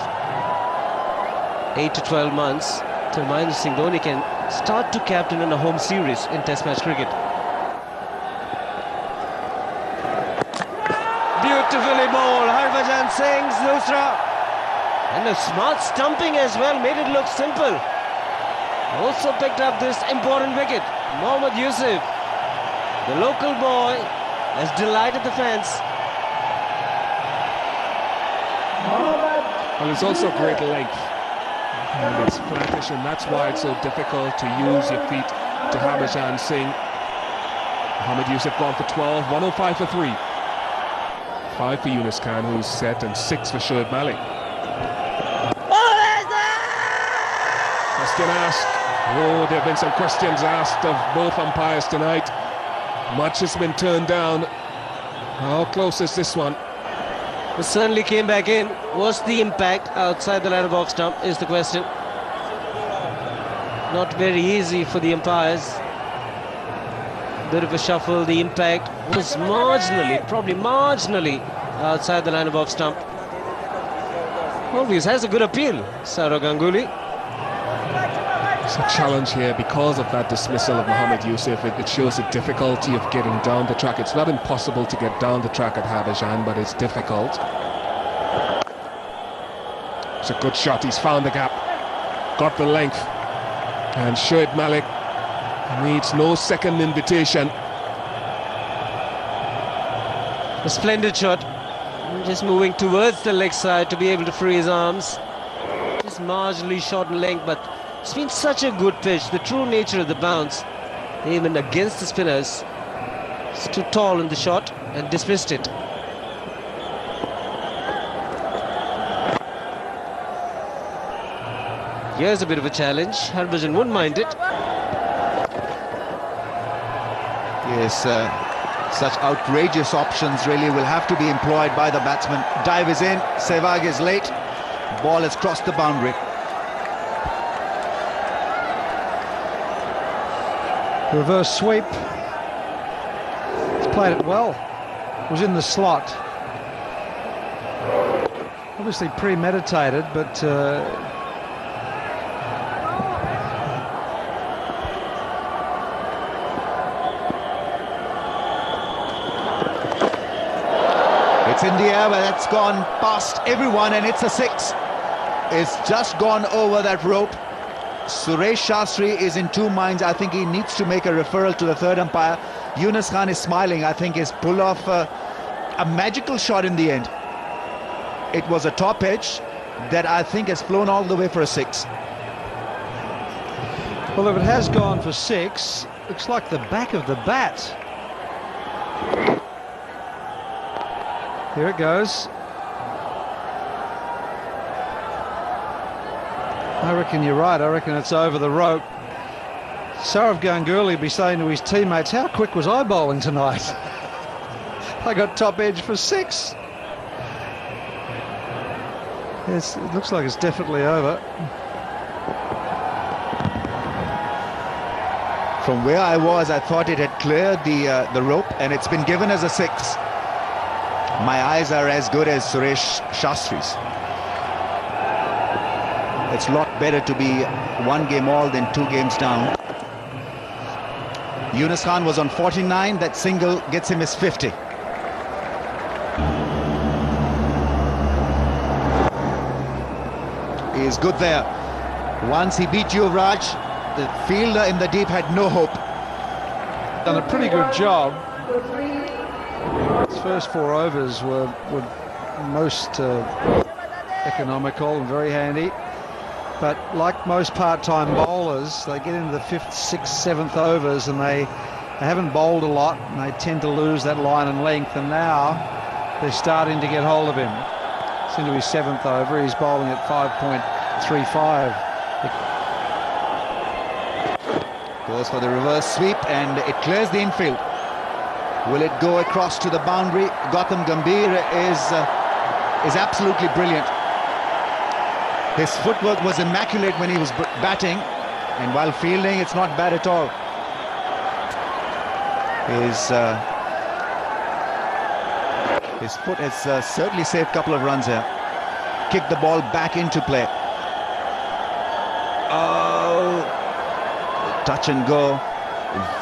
8 to 12 months till Mahendra Singh Dhoni can start to captain in a home series in Test match cricket. Beautifully bowled, Harbhajan Singh's Dusra. And a smart stumping as well, made it look simple. Also picked up this important wicket. Mohammad Yusuf, the local boy, has delighted the fans. Well, it's also great length. And it's flattish, and that's why it's so difficult to use your feet to Harbhajan Singh. Mohammad Yusuf gone for 12, 105 for 3. 5 for Younis Khan, who's set, and 6 for Shoaib Malik. Question asked. Oh, there have been some questions asked of both umpires tonight. Much has been turned down. How close is this one? It certainly came back in. Was the impact outside the line of off stump is the question. Not very easy for the umpires. Bit of a shuffle. The impact was marginally, probably marginally outside the line of off stump. Always has a good appeal, Saurav Ganguly. It's a challenge here because of that dismissal of Mohammad Yusuf. It shows the difficulty of getting down the track. It's not impossible to get down the track at Harbhajan, but it's difficult. It's a good shot. He's found the gap, got the length, and Shoaib Malik needs no second invitation. A splendid shot. Just moving towards the leg side to be able to free his arms. Just marginally short in length, but it's been such a good pitch. The true nature of the bounce, even against the spinners, it's too tall in the shot and dismissed it. Here's a bit of a challenge. Harbhajan wouldn't mind it. Yes, such outrageous options really will have to be employed by the batsman. Dive is in, Sehwag is late, ball has crossed the boundary. Reverse sweep. He's played it well. Was in the slot. Obviously premeditated, but it's in the air, but that's gone past everyone, and it's a 6. It's just gone over that rope. Suresh Shastri is in two minds. I think he needs to make a referral to the third umpire. Younis Khan is smiling. I think he's pulled off a magical shot in the end. It was a top edge that I think has flown all the way for a 6. well, if it has gone for 6, looks like the back of the bat. Here it goes. I reckon you're right. I reckon it's over the rope. Saurav Ganguly will be saying to his teammates, how quick was I bowling tonight? I got top edge for 6. Yes, it looks like it's definitely over. From where I was, I thought it had cleared the rope, and it's been given as a 6. My eyes are as good as Suresh Shastri's. It's a lot better to be 1 game all than 2 games down. Younis Khan was on 49. That single gets him his 50. He is good there. Once he beat Yuvraj, the fielder in the deep had no hope. Done a pretty good job. His first 4 overs were most economical and very handy. But like most part-time bowlers, they get into the 5th, 6th, 7th overs and they They haven't bowled a lot, and they tend to lose that line and length, and now they're starting to get hold of him. It's into his 7th over. He's bowling at 5.35. Goes for the reverse sweep, and it clears the infield. Will it go across to the boundary? Gautam Gambhir is absolutely brilliant. His footwork was immaculate when he was batting, and while fielding, it's not bad at all. His foot has certainly saved a couple of runs here. Kicked the ball back into play. Oh, touch and go.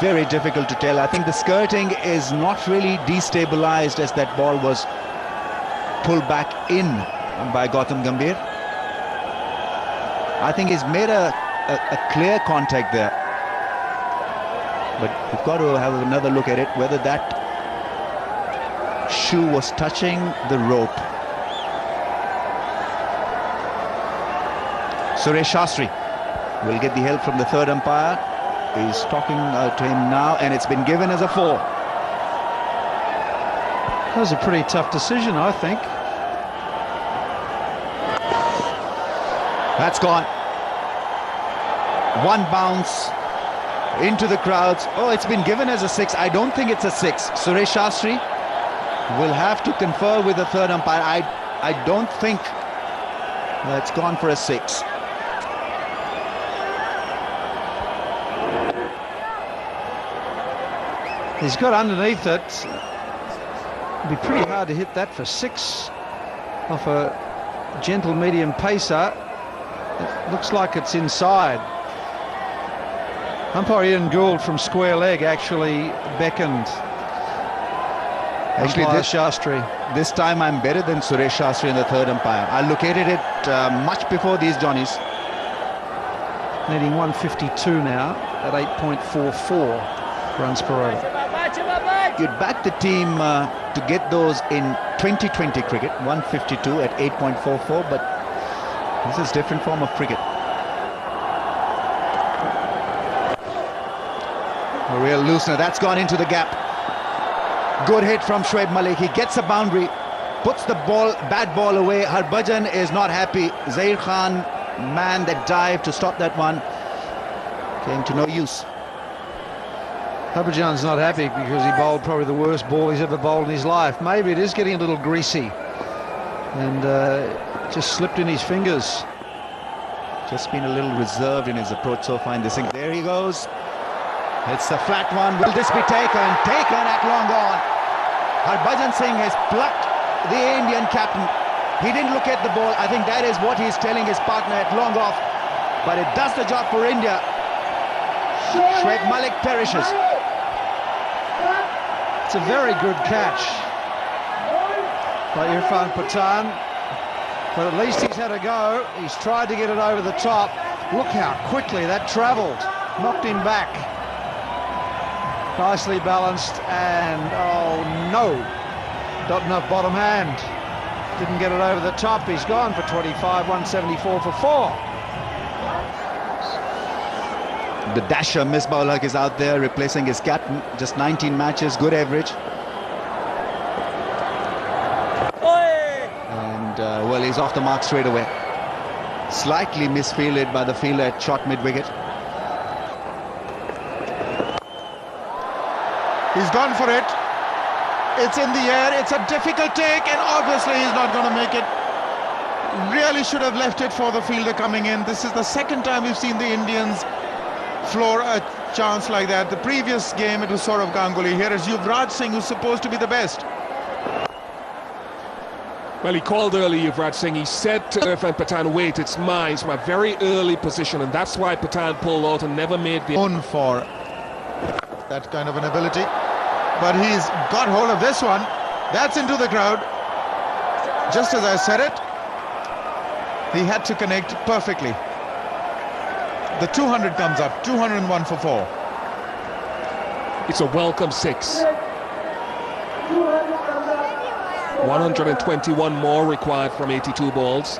Very difficult to tell. I think the skirting is not really destabilized as that ball was pulled back in by Gautam Gambhir. I think he's made a clear contact there. But we've got to have another look at it, whether that shoe was touching the rope. Suresh Shastri will get the help from the third umpire. He's talking to him now, and it's been given as a 4. That was a pretty tough decision, I think. That's gone. One bounce into the crowds. Oh, it's been given as a 6. I don't think it's a 6. Suresh Shastri will have to confer with the third umpire. I don't think that's gone for a 6. He's got underneath it. It'd be pretty hard to hit that for 6 off a gentle medium pacer. It looks like it's inside. Umpire Ian Gould from square leg actually beckoned. Actually, Shastri. This time I'm better than Suresh Shastri in the third umpire. I located it much before these Johnnies. Needing 152 now at 8.44 runs per over. You'd back the team to get those in 2020 cricket, 152 at 8.44, but this is a different form of cricket. A real loosener. That's gone into the gap. Good hit from Shoaib Malik. He gets a boundary, puts the bad ball away. Harbhajan is not happy. Zair Khan, man that dived to stop that one, came to no use. Harbhajan's not happy because he bowled probably the worst ball he's ever bowled in his life. Maybe it is getting a little greasy and just slipped in his fingers. Just been a little reserved in his approach so far in this thing. There he goes. It's a flat one. Will this be taken? Taken at long on. Harbhajan Singh has plucked the Indian captain. He didn't look at the ball. I think that is what he's telling his partner at long off. But it does the job for India. Shoaib Malik perishes. It's a very good catch by Irfan Pathan, but at least he's had a go. He's tried to get it over the top. Look how quickly that travelled. Knocked him back. Nicely balanced, and oh no, not enough bottom hand. Didn't get it over the top. He's gone for 25, 174 for 4. The dasher Misbah ul Haq is out there replacing his captain. Just 19 matches, good average. And well, he's off the mark straight away. Slightly misfielded by the fielder at short mid-wicket. He's gone for it. It's in the air. It's a difficult take, and obviously he's not going to make it. Really should have left it for the fielder coming in. This is the second time we've seen the Indians floor a chance like that. The previous game it was Saurav Ganguly. Here is Yuvraj Singh, who's supposed to be the best. Well, he called early, Yuvraj Singh. He said to Irfan Pathan, wait, it's mine. It's my very early position, and that's why Pathan pulled out and never made the... Known for that kind of an ability. But he's got hold of this one. That's into the crowd. Just as I said it, he had to connect perfectly. The 200 comes up, 201 for 4. It's a welcome 6. 121 more required from 82 balls.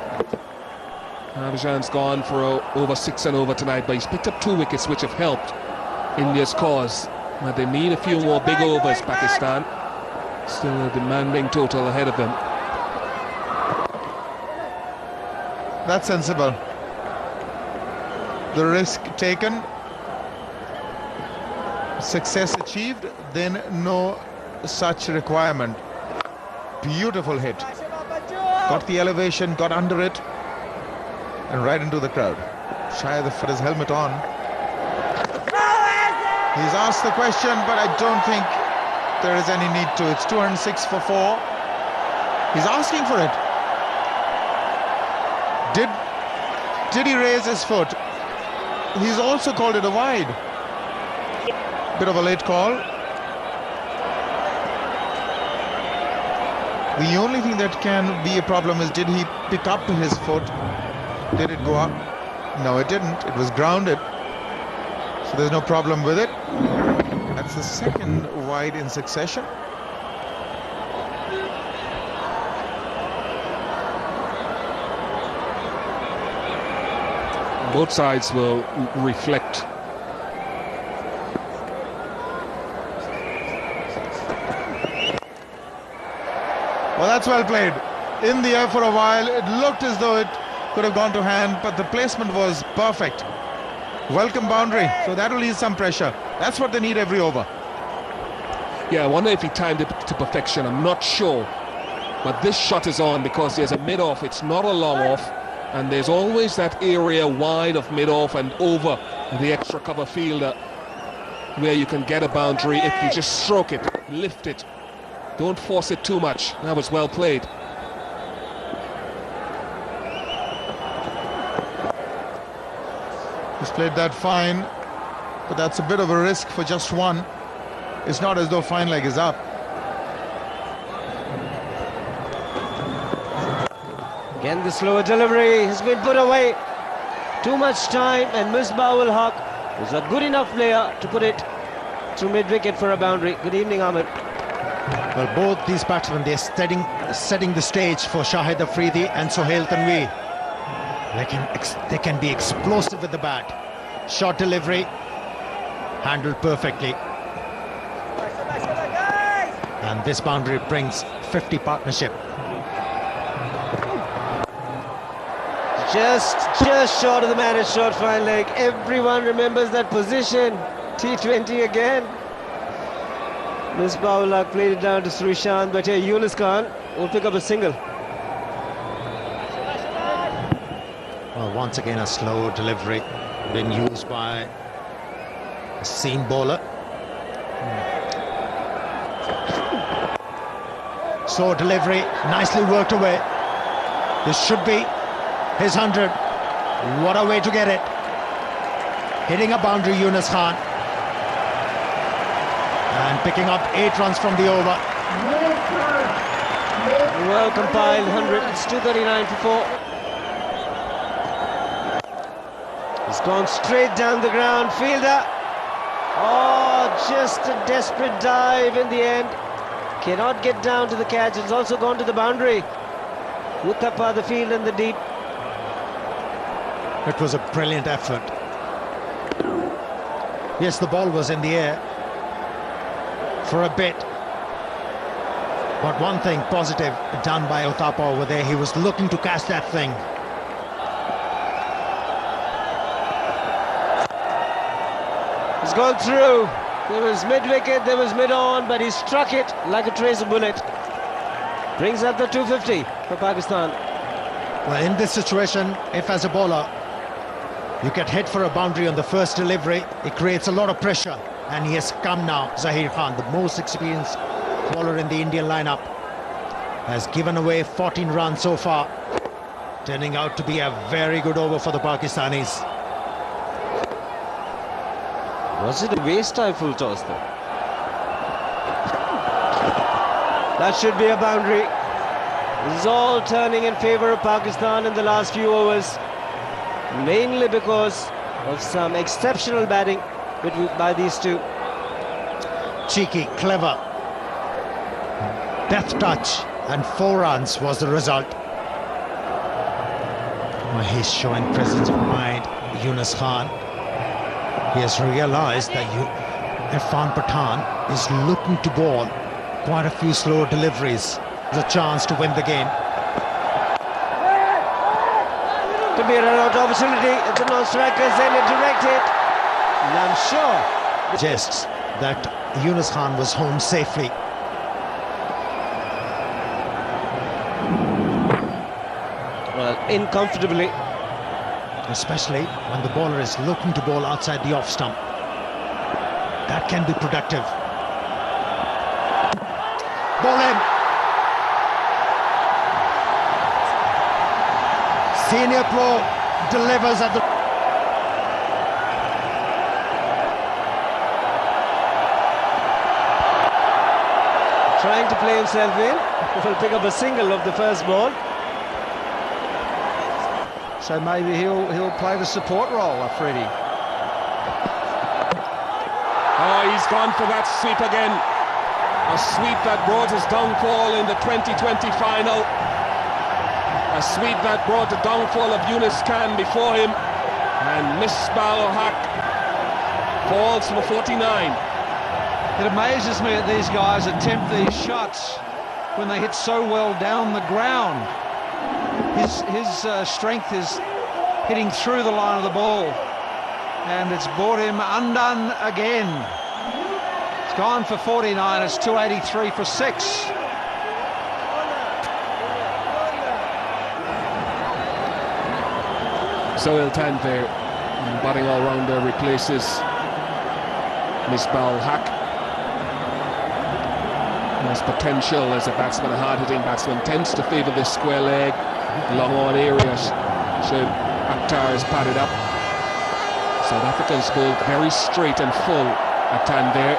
Harbhajan's gone for over 6 and over tonight, but he's picked up 2 wickets which have helped India's cause. But they need a few more big overs, Pakistan. Still a demanding total ahead of them. That's sensible. The risk taken, success achieved, then no such requirement. Beautiful hit. Got the elevation, got under it, and right into the crowd. Shahid put his helmet on. He's asked the question, but I don't think there is any need to. It's 206 for 4. He's asking for it. Did he raise his foot? He's also called it a wide. Bit of a late call. The only thing that can be a problem is, did he pick up his foot? Did it go up? No, it didn't. It was grounded. So there's no problem with it. That's the second wide in succession. Both sides will reflect. Well, that's well played. In the air for a while, it looked as though it could have gone to hand, but the placement was perfect. Welcome boundary, so that will ease some pressure. That's what they need every over. Yeah, I wonder if he timed it to perfection. I'm not sure. But this shot is on because there's a mid-off. It's not a long-off. And there's always that area wide of mid-off and over the extra cover fielder where you can get a boundary if you just stroke it, lift it. Don't force it too much. That was well played. He's played that fine, but that's a bit of a risk for just one. It's not as though fine leg is up. Again, the slower delivery has been put away. Too much time, and Misbah-ul-Haq is a good enough player to put it to mid-wicket for a boundary. Good evening, Ahmed. Well, both these batsmen, they're setting the stage for Shahid Afridi and Sohail Tanveer. They can be explosive with the bat. Short delivery, handled perfectly. And this boundary brings 50 partnership. Just short of the man, it's short fine leg. Everyone remembers that position. T20 again. Misbah-ul-Haq played it down to Srishant, but here Younis Khan will pick up a single. Well, once again a slow delivery been used by a seam bowler. Slow delivery, nicely worked away. This should be his 100. What a way to get it. Hitting a boundary, Younis Khan. And picking up 8 runs from the over. Well compiled 100. It's 239 for 4. He's gone straight down the ground. Fielder. Oh, just a desperate dive in the end. Cannot get down to the catch. It's also gone to the boundary. Uthappa the field in the deep. It was a brilliant effort. Yes, the ball was in the air for a bit. But one thing positive done by Uthappa over there, he was looking to catch that thing. He's gone through. There was mid-wicket, there was mid-on, but he struck it like a tracer bullet. Brings up the 250 for Pakistan. Well, in this situation, if as a bowler you get hit for a boundary on the first delivery, it creates a lot of pressure. And he has come now. Zaheer Khan, the most experienced bowler in the Indian lineup, has given away 14 runs so far, turning out to be a very good over for the Pakistanis. Was it a waist high full toss though? That should be a boundary. This is all turning in favour of Pakistan in the last few overs, mainly because of some exceptional batting by these two. Cheeky, clever, deft touch, and 4 runs was the result. Well, he's showing presence of mind, Younis Khan. He has realised that Irfan Pathan is looking to ball. Quite a few slow deliveries. There's a chance to win the game. To be a run-out opportunity, the non-strikers then direct it. And I'm sure Suggests that Younis Khan was home safely. well, in comfortably. Especially when the bowler is looking to bowl outside the off stump. That can be productive. Ball in. Senior pro delivers at the... Trying to play himself in. Will pick up a single of the first ball. So maybe he'll play the support role, Freddie. Oh, he's gone for that sweep again. A sweep that brought his downfall in the 2020 final. A sweep that brought the downfall of Younis Khan before him. And Misbah-ul-Haq falls for 49. It amazes me that these guys attempt these shots when they hit so well down the ground. His strength is hitting through the line of the ball, and it's brought him undone again. It's gone for 49. It's 283 for 6. Sohail Tanvir, batting all-rounder, replaces Misbah-ul-Haq. Has potential as a batsman, a hard-hitting batsman, tends to favour this square leg, long on areas. So Akhtar is padded up. South Africans bowled very straight and full at Tanvir.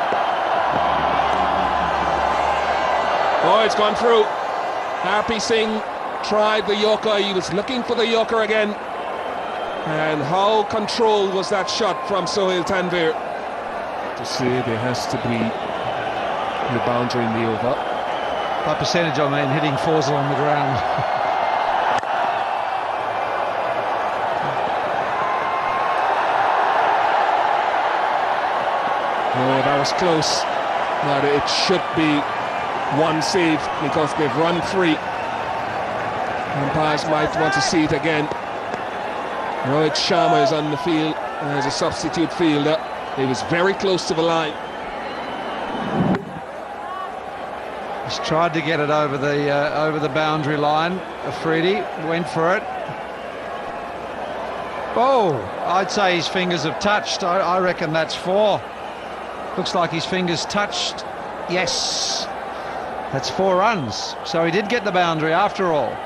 Oh, it's gone through. Harpi Singh tried the Yorker. He was looking for the Yorker again. And how controlled was that shot from Sohail Tanvir? To say there has to be the boundary in the over. By percentage, I mean hitting fours along the ground. Oh, that was close. But it should be one save because they've run free. Umpires might want to see it again. Rohit Sharma is on the field as a substitute fielder. He was very close to the line. He's tried to get it over the boundary line. Afridi went for it. Oh, I'd say his fingers have touched. I reckon that's 4. Looks like his fingers touched. Yes, that's 4 runs. So he did get the boundary after all.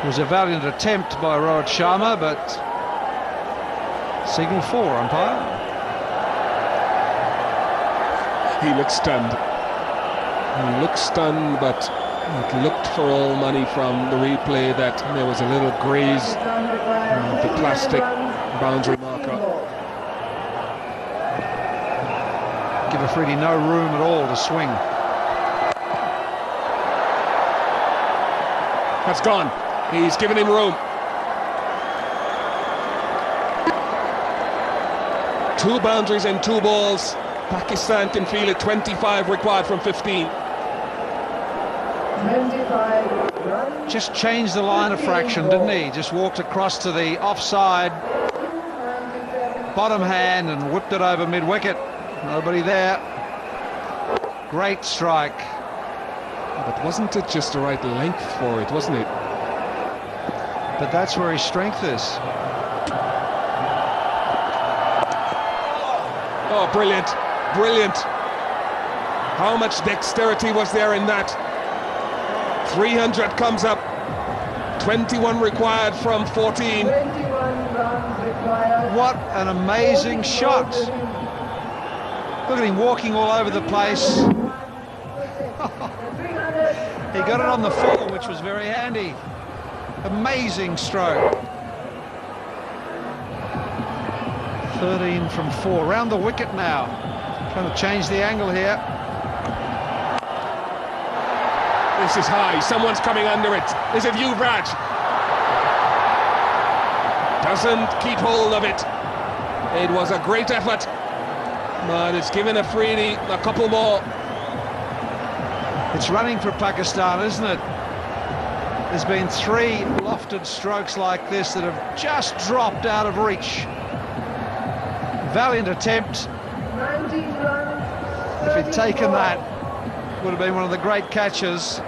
It was a valiant attempt by Rohit Sharma, but signal 4, umpire. He looked stunned. He looked stunned, but it looked for all money from the replay that there was a little graze of the plastic boundary marker. Give Afridi no room at all to swing. That's gone. He's given him room. 2 boundaries and 2 balls. Pakistan can field it. 25 required from 15. Just changed the line of fraction, didn't he? Just walked across to the offside bottom hand and whipped it over mid-wicket. Nobody there. Great strike. But wasn't it just the right length for it, wasn't it? But that's where his strength is. Oh, brilliant. Brilliant. How much dexterity was there in that? 300 comes up. 21 required from 14. What an amazing shot. Look at him walking all over the place. He got it on the full, which was very handy. Amazing stroke. 13 from 4. Round the wicket now. Trying to change the angle here. This is high. Someone's coming under it. Is it you, Brad? Doesn't keep hold of it. It was a great effort. But it's given Afridi a couple more. It's running for Pakistan, isn't it? There's been 3 lofted strokes like this that have just dropped out of reach. Valiant attempt. If he'd taken that, would have been one of the great catches.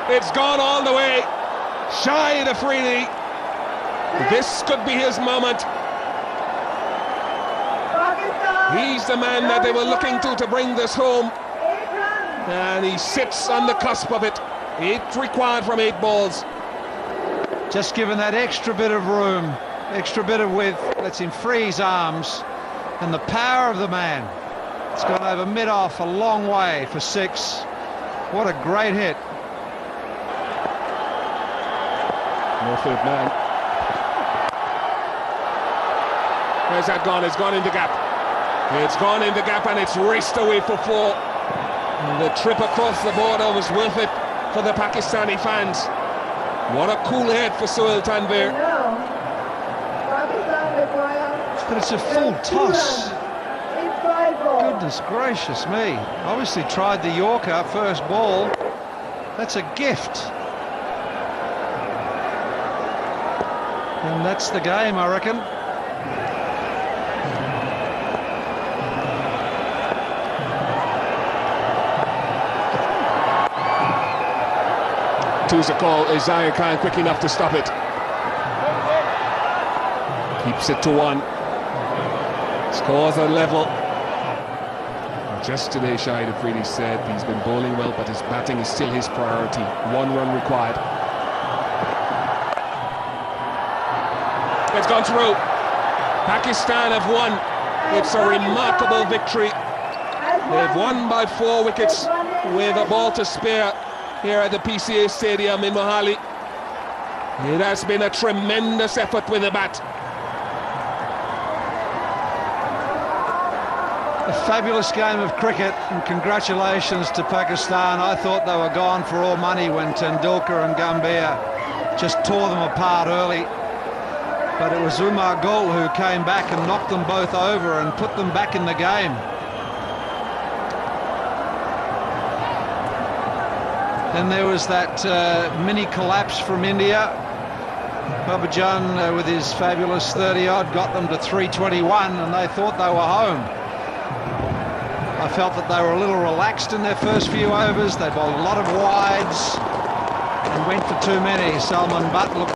It's gone all the way. Shahid Afridi. This could be his moment. He's the man that they were looking to bring this home. And he sits on the cusp of it. 8 required from 8 balls. Just given that extra bit of room, extra bit of width, lets him free his arms, and the power of the man. It's gone over mid-off a long way for 6. What a great hit. Norfield man. Where's that gone? It's gone in the gap. It's gone in the gap and it's raced away for 4. And the trip across the border was worth it for the Pakistani fans. What a cool hit for Sohail Tanvir. But it's a full toss. Goodness gracious me. Obviously tried the Yorker first ball. That's a gift. And that's the game, I reckon. Two's a call. Isaiah Khan quick enough to stop it. Keeps it to 1. Scores are level. Just today, Shahid Afridi said he's been bowling well, but his batting is still his priority. 1 run required. It's gone through. Pakistan have won. It's a remarkable victory. They've won by 4 wickets with a ball to spare here at the PCA Stadium in Mohali. It has been a tremendous effort with the bat. A fabulous game of cricket, and congratulations to Pakistan. I thought they were gone for all money when Tendulkar and Gambhir just tore them apart early. But it was Umar Gul who came back and knocked them both over and put them back in the game. Then there was that mini collapse from India. Babajan with his fabulous 30-odd got them to 321 and they thought they were home. I felt that they were a little relaxed in their first few overs. They bowled a lot of wides and went for too many. Salman Butt looked